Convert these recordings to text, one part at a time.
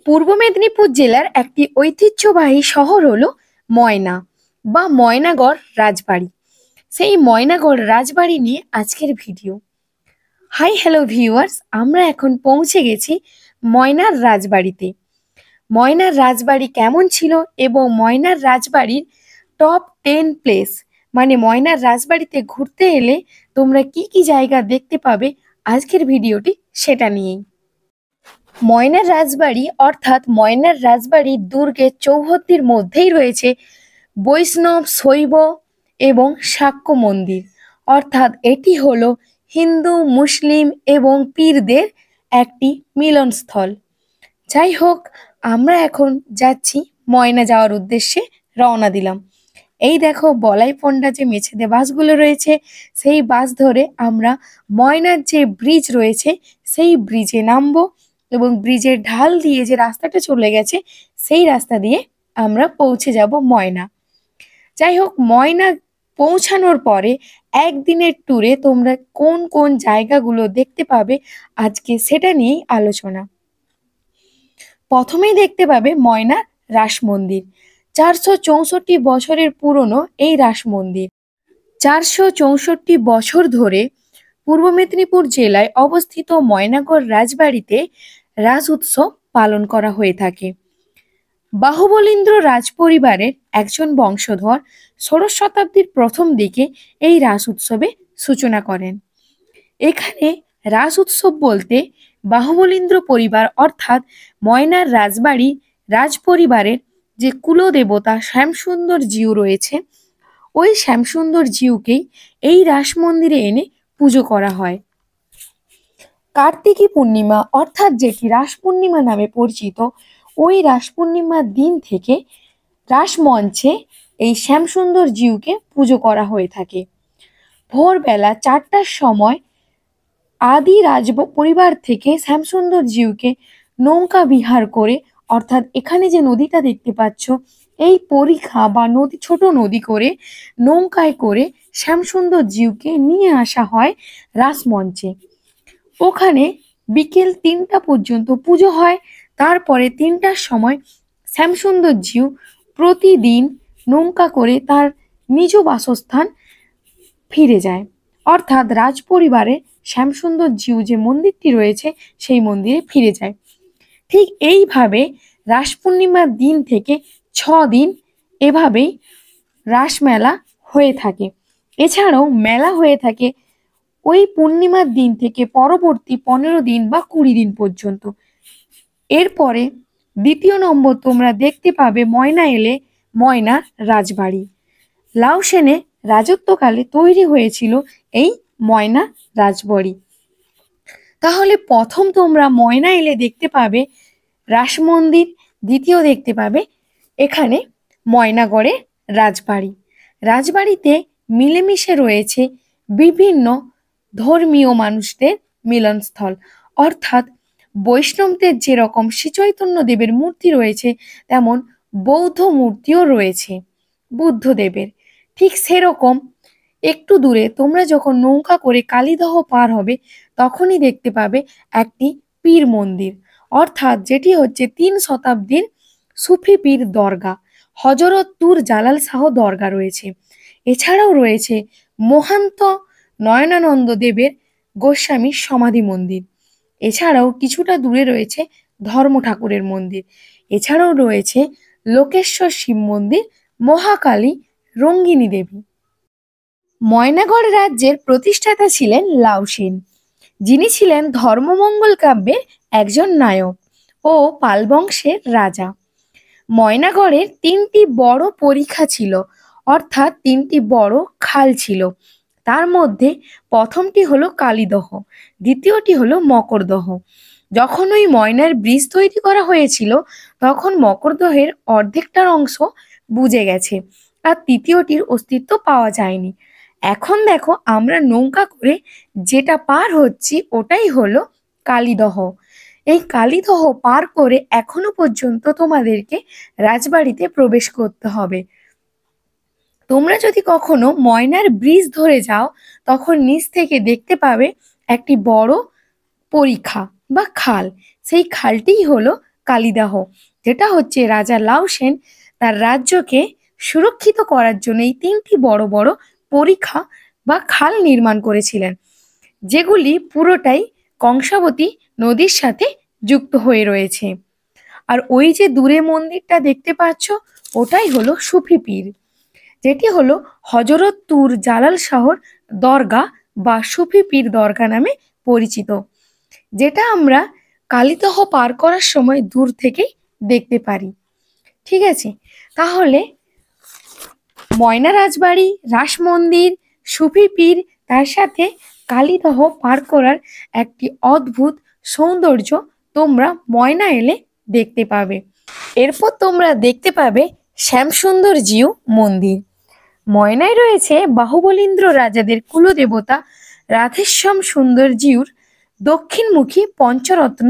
পূর্ব মেদিনীপুর জেলার একটি ঐতিহ্যবাহী শহর হলো ময়না বা ময়নাগড় রাজবাড়ি। সেই ময়নাগড় রাজবাড়ি নিয়ে আজকের ভিডিও। হাই হ্যালো ভিউয়ার্স, আমরা এখন পৌঁছে গেছি ময়নার রাজবাড়িতে। ময়নার রাজবাড়ি কেমন ছিল এবং ময়নার রাজবাড়ির টপ 10 প্লেস, মানে ময়নার রাজবাড়িতে ঘুরতে এলে তোমরা কি কি জায়গা দেখতে পাবে, আজকের ভিডিওটি সেটা নিয়েই। ময়নার রাজবাড়ি অর্থাৎ ময়নার রাজবাড়ি দুর্গের চৌহদ্দির মধ্যেই রয়েছে বৈষ্ণব, শৈব এবং শাক্য মন্দির, অর্থাৎ এটি হলো হিন্দু, মুসলিম এবং পীরদের একটি মিলনস্থল। যাই হোক, আমরা এখন যাচ্ছি ময়না যাওয়ার উদ্দেশ্যে রওনা দিলাম। এই দেখো বলাই পণ্ডা যে মেছেদে বাসগুলো রয়েছে, সেই বাস ধরে আমরা ময়নার যে ব্রিজ রয়েছে সেই ব্রিজে নামবো এবং ব্রিজের ঢাল দিয়ে যে রাস্তাটা চলে গেছে সেই রাস্তা দিয়ে আমরা পৌঁছে যাব ময়না। যাই হোক, ময়না পৌঁছানোর পরে একদিনের ট্যুরে তোমরা কোন কোন জায়গাগুলো দেখতে পাবে আজকে সেটা নিয়েই আলোচনা। প্রথমেই দেখতে পাবে ময়না রাস মন্দির। 464 বছরের পুরনো এই রাস মন্দির। 464 বছর ধরে পূর্ব মেদিনীপুর জেলায় অবস্থিত ময়নাগড় রাজবাড়িতে রাস উৎসব পালন করা হয়ে থাকে। বাহুবলীন্দ্র রাজ পরিবারের একজন বংশধর ষোড়শ শতাব্দীর প্রথম দিকে এই রাস উৎসবে সূচনা করেন। এখানে রাস উৎসব বলতে বাহুবলীন্দ্র পরিবার অর্থাৎ ময়নার রাজবাড়ি রাজ পরিবারের যে কুলদেবতা শ্যামসুন্দর জিউ রয়েছে, ওই শ্যামসুন্দর জিউকেই এই রাস মন্দিরে এনে পুজো করা হয়। কার্তিকী পূর্ণিমা অর্থাৎ যেটি রাস পূর্ণিমা নামে পরিচিত, ওই রাস পূর্ণিমার দিন থেকে রাস মঞ্চে এই শ্যামসুন্দর জিউকে পুজো করা হয়ে থাকে। ভোরবেলা 4টার সময় আদি রাজ পরিবার থেকে শ্যামসুন্দর জিউকে নৌকা বিহার করে, অর্থাৎ এখানে যে নদীটা দেখতে পাচ্ছ এই পরিখা বা নদী, ছোট নদী করে নৌকায় করে শ্যামসুন্দর জিউকে নিয়ে আসা হয় রাসমঞ্চে। ওখানে বিকেল 3টা পর্যন্ত পুজো হয়। তারপরে 3টার সময় শ্যামসুন্দর জিউ প্রতিদিন নৌকা করে তার নিজ বাসস্থান ফিরে যায়, অর্থাৎ রাজ পরিবারে শ্যামসুন্দর জিউ যে মন্দিরটি রয়েছে সেই মন্দিরে ফিরে যায়। ঠিক এইভাবে রাস পূর্ণিমার দিন থেকে 6 দিন এভাবেই রাসমেলা হয়ে থাকে। এছাড়াও মেলা হয়ে থাকে ওই পূর্ণিমার দিন থেকে পরবর্তী 15 দিন বা 20 দিন পর্যন্ত। এরপরে দ্বিতীয় নম্বর তোমরা দেখতে পাবে ময়না এলে ময়নার রাজবাড়ি। লাউ সেনের রাজত্বকালে তৈরি হয়েছিল এই ময়না রাজবাড়ি। তাহলে প্রথম তোমরা ময়না এলে দেখতে পাবে রাস মন্দির, দ্বিতীয় দেখতে পাবে এখানে ময়নাগড়ের রাজবাড়ি। রাজবাড়িতে মিলেমিশে রয়েছে বিভিন্ন ধর্মীয় মানুষদের মিলনস্থল, অর্থাৎ বৈষ্ণবদের যেরকম শ্রীচৈতন্য দেবের মূর্তি রয়েছে তেমন বৌদ্ধ মূর্তিও রয়েছে বুদ্ধদেবের। ঠিক সেরকম একটু দূরে তোমরা যখন নৌকা করে কালীদহ পার হবে তখনই দেখতে পাবে একটি পীর মন্দির, অর্থাৎ যেটি হচ্ছে 3 শতাব্দীর সুফি পীর দরগা, হজরত তুর জালাল শাহ দরগা রয়েছে। এছাড়াও রয়েছে মহান্ত নয়নানন্দ দেবের গোস্বামী সমাধি মন্দির। এছাড়াও কিছুটা দূরে রয়েছে ধর্ম ঠাকুরের মন্দির। এছাড়াও রয়েছে লোকেশ্বর শিব মন্দির, মহাকালী, রঙ্গিনী দেবী। ময়নাগড় রাজ্যের প্রতিষ্ঠাতা ছিলেন লাউ সেন, যিনি ছিলেন ধর্মমঙ্গল কাব্যের একজন নায়ক ও পাল বংশের রাজা। ময়নাগড়ের 3টি বড় পরিখা ছিল, অর্থাৎ 3টি বড় খাল ছিল। তার মধ্যে প্রথমটি হলো কালীদহ, দ্বিতীয়টি হলো মকরদহ। যখন ওই ময়নার ব্রিজ তৈরি করা হয়েছিল তখন মকরদহের অর্ধেকটার অংশ বুজে গেছে আর তৃতীয়টির অস্তিত্ব পাওয়া যায়নি। এখন দেখো আমরা নৌকা করে যেটা পার হচ্ছি ওটাই হলো কালীদহ। এই কালীদহ পার করে এখনো পর্যন্ত তোমাদেরকে রাজবাড়িতে প্রবেশ করতে হবে। তোমরা যদি কখনো ময়নার ব্রিজ ধরে যাও তখন নিচ থেকে দেখতে পাবে একটি বড় পরিখা বা খাল, সেই খালটিই হলো কালিদাহ, যেটা হচ্ছে রাজা লাউ সেন তার রাজ্যকে সুরক্ষিত করার জন্য এই 3টি বড় বড় পরিখা বা খাল নির্মাণ করেছিলেন, যেগুলি পুরোটাই কংসাবতী নদীর সাথে যুক্ত হয়ে রয়েছে। আর ওই যে দূরে মন্দিরটা দেখতে পাচ্ছ, ওটাই হলো সুফি পীর, যেটি হলো হজরত তুর জালাল শাহর দরগা বা সুফি পীর দরগা নামে পরিচিত, যেটা আমরা কালিদহ পার করার সময় দূর থেকেই দেখতে পারি। ঠিক আছে, তাহলে ময়না রাজবাড়ি, রাস মন্দির, সুফি পীর, তার সাথে কালিদহ পার করার একটি অদ্ভুত সৌন্দর্য তোমরা ময়না এলে দেখতে পাবে। এরপর তোমরা দেখতে পাবে শ্যামসুন্দর জিউ মন্দির। ময়নায় রয়েছে বাহুবলীন্দ্র রাজাদের কুলদেবতা রাধেশ্যাম সুন্দর জিউর দক্ষিণমুখী পঞ্চরত্ন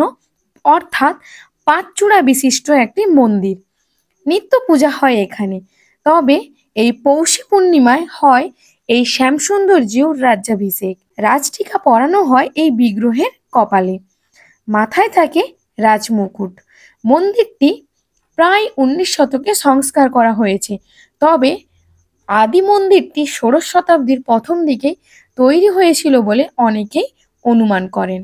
অর্থাৎ 5 চূড়া বিশিষ্ট একটি মন্দির। নিত্য পূজা হয় এখানে, তবে এই পৌষী পূর্ণিমায় হয় এই শ্যামসুন্দর জিউর রাজ্যাভিষেক। রাজটিকা পরানো হয় এই বিগ্রহের কপালে, মাথায় থাকে রাজমুকুট। মন্দিরটি প্রায় 19 শতকে সংস্কার করা হয়েছে, তবে আদি মন্দিরটি 16 শতাব্দীর প্রথম দিকে তৈরি হয়েছিল বলে অনেকেই অনুমান করেন।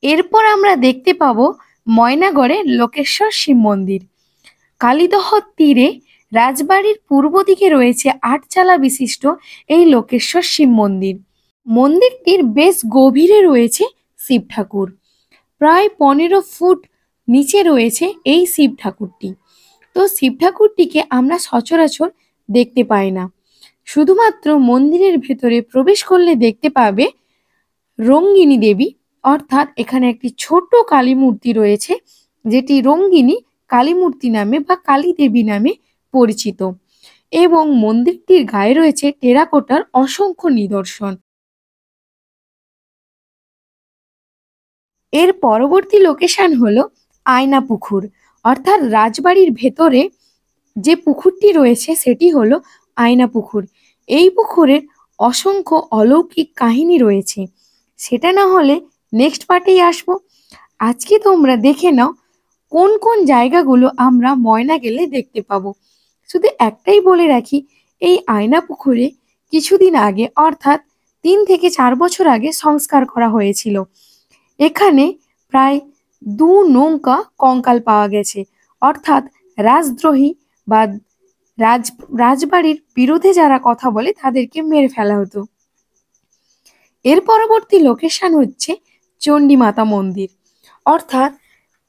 এরপর আমরা দেখতে পাবো ময়নাগড়ের লোকেশ্বর শিব মন্দির। কালিদহ তীরে রাজবাড়ির পূর্ব দিকে রয়েছে 8 চালা বিশিষ্ট এই লোকেশ্বর শিব মন্দির। মন্দিরটির বেশ গভীরে রয়েছে শিব ঠাকুর। প্রায় 15 ফুট নিচে রয়েছে এই শিব ঠাকুরটি। তো শিব ঠাকুরটিকে আমরা সচরাচর দেখতে পাই না, শুধুমাত্র মন্দিরের ভেতরে প্রবেশ করলে দেখতে পাবে রঙ্গিনী দেবী, অর্থাৎ এখানে একটি ছোট কালী মূর্তি রয়েছে, যেটি রঙ্গিনী কালী মূর্তি নামে বা কালী দেবী নামে পরিচিত, এবং মন্দিরটির গায়ে রয়েছে টেরাকোটার অসংখ্য নিদর্শন। এর পরবর্তী লোকেশন হলো আয়না পুকুর, অর্থাৎ রাজবাড়ির ভেতরে যে পুকুরটি রয়েছে সেটি হলো আয়না পুকুর। এই পুকুরের অসংখ্য অলৌকিক কাহিনী রয়েছে, সেটা না হলে নেক্সট পার্টেই আসবো। আজকে তোমরা দেখে নাও কোন কোন জায়গাগুলো আমরা ময়না গেলে দেখতে পাবো। শুধু একটাই বলে রাখি, এই আয়না পুকুরে কিছুদিন আগে অর্থাৎ 3 থেকে 4 বছর আগে সংস্কার করা হয়েছিল। এখানে প্রায় 2 নৌকা কঙ্কাল পাওয়া গেছে, অর্থাৎ রাজদ্রোহী বা রাজবাড়ির বিরুদ্ধে যারা কথা বলে তাদেরকে মেরে ফেলা হতো। এর পরবর্তী লোকেশন হচ্ছে চণ্ডীমাতা মন্দির, অর্থাৎ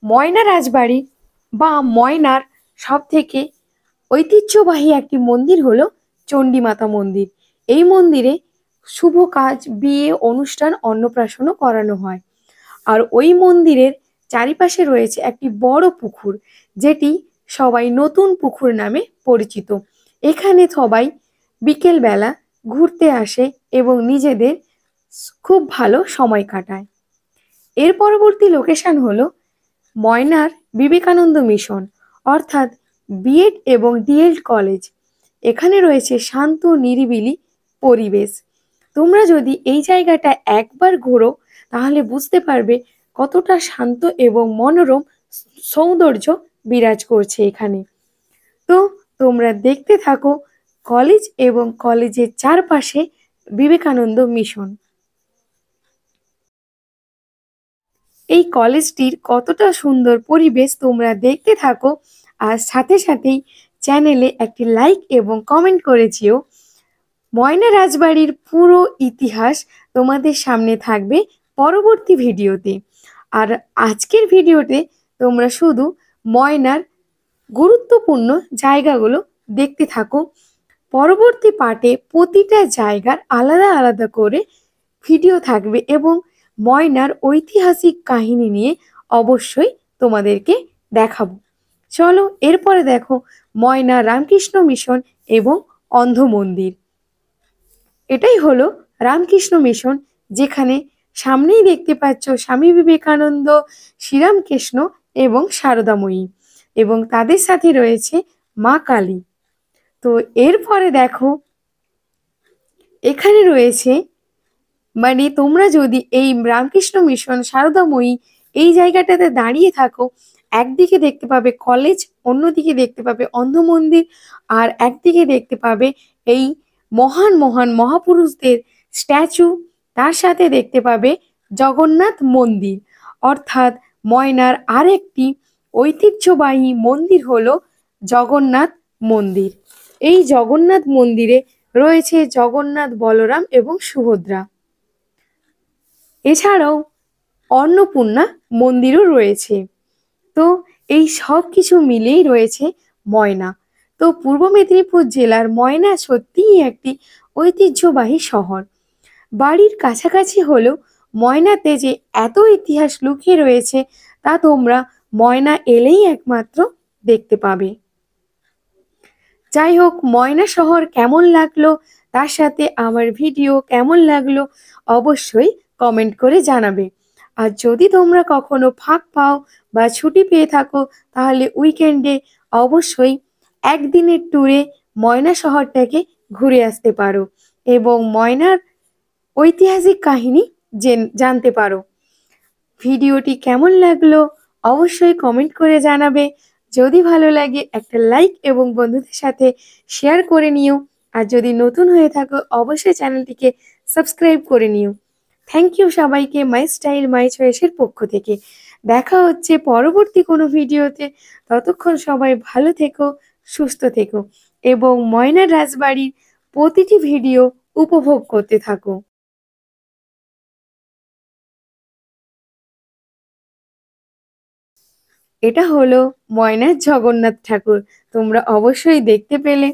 ময়না রাজবাড়ি বা ময়নার সব থেকে ঐতিহ্যবাহী একটি মন্দির হলো চণ্ডীমাতা মন্দির। এই মন্দিরে শুভ কাজ, বিয়ে, অনুষ্ঠান, অন্নপ্রাশনও করানো হয়। আর ওই মন্দিরের চারিপাশে রয়েছে একটি বড় পুকুর, যেটি সবাই নতুন পুকুর নামে পরিচিত। এখানে সবাই বিকেলবেলা ঘুরতে আসে এবং নিজেদের খুব ভালো সময় কাটায়। এর পরবর্তী লোকেশন হলো ময়নার বিবেকানন্দ মিশন, অর্থাৎ বিএড এবং ডিএড কলেজ। এখানে রয়েছে শান্ত নিরিবিলি পরিবেশ। তোমরা যদি এই জায়গাটা একবার ঘোরো তাহলে বুঝতে পারবে কতটা শান্ত এবং মনোরম সৌন্দর্য বিরাজ করছে এখানে। তো তোমরা দেখতে থাকো কলেজ এবং কলেজের চারপাশে বিবেকানন্দ মিশন। এই কলেজটির কতটা সুন্দর পরিবেশ তোমরা দেখতে থাকো, আর সাথে সাথেই চ্যানেলে একটি লাইক এবং কমেন্ট করে যেও। ময়না রাজবাড়ির পুরো ইতিহাস তোমাদের সামনে থাকবে পরবর্তী ভিডিওতে। আর আজকের ভিডিওতে তোমরা শুধু ময়নার গুরুত্বপূর্ণ জায়গাগুলো দেখতে থাকো। পরবর্তী পার্টে প্রতিটা জায়গার আলাদা আলাদা করে ভিডিও থাকবে এবং ময়নার ঐতিহাসিক কাহিনী নিয়ে অবশ্যই তোমাদেরকে দেখাবো। চলো এরপরে দেখো ময়না রামকৃষ্ণ মিশন এবং অন্ধ মন্দির। এটাই হলো রামকৃষ্ণ মিশন, যেখানে সামনেই দেখতে পাচ্ছ স্বামী বিবেকানন্দ, শ্রীরামকৃষ্ণ এবং সারদাময়ী, এবং তাদের সাথে রয়েছে মা কালী। তো এরপরে দেখো এখানে রয়েছে, মানে তোমরা যদি এই রামকৃষ্ণ মিশন, সারদাময়ী এই জায়গাটাতে দাঁড়িয়ে থাকো, একদিকে দেখতে পাবে কলেজ, অন্যদিকে দেখতে পাবে অন্ধ মন্দির, আর একদিকে দেখতে পাবে এই মহান মহান মহাপুরুষদের স্ট্যাচু, তার সাথে দেখতে পাবে জগন্নাথ মন্দির। অর্থাৎ ময়নার আরেকটি ঐতিহ্যবাহী মন্দির হলো জগন্নাথ মন্দির। এই জগন্নাথ মন্দিরে রয়েছে জগন্নাথ, বলরাম এবং সুভদ্রা। এছাড়াও অন্নপূর্ণা মন্দিরও রয়েছে। তো এই সব কিছু মিলেই রয়েছে ময়না। তো পূর্ব মেদিনীপুর জেলার ময়না সত্যিই একটি ঐতিহ্যবাহী শহর। বাড়ির কাছাকাছি হলেও ময়নাতে যে এত ইতিহাস লুকিয়ে রয়েছে তা তোমরা ময়না এলেই একমাত্র দেখতে পাবে। যাই হোক, ময়না শহর কেমন লাগলো, তার সাথে আমার ভিডিও কেমন লাগলো অবশ্যই কমেন্ট করে জানাবে। আর যদি তোমরা কখনো ফাঁক পাও বা ছুটি পেয়ে থাকো, তাহলে উইকেন্ডে অবশ্যই একদিনের ট্যুরে ময়না শহরটাকে ঘুরে আসতে পারো এবং ময়নার ঐতিহাসিক কাহিনী জানতে পারো। ভিডিওটি কেমন লাগলো অবশ্যই কমেন্ট করে জানাবে। যদি ভালো লাগে একটা লাইক এবং বন্ধুদের সাথে শেয়ার করে নিও। আর যদি নতুন হয়ে থাকো অবশ্যই চ্যানেলটিকে সাবস্ক্রাইব করে নিও। থ্যাংক ইউ সবাইকে মাই স্টাইল মাই চয়েসের পক্ষ থেকে। দেখা হচ্ছে পরবর্তী কোনো ভিডিওতে। ততক্ষণ সবাই ভালো থেকো, সুস্থ থেকো এবং ময়নার রাজবাড়ির প্রতিটি ভিডিও উপভোগ করতে থাকো। এটা হলো ময়নার জগন্নাথ ঠাকুর, তোমরা অবশ্যই দেখতে পেলে।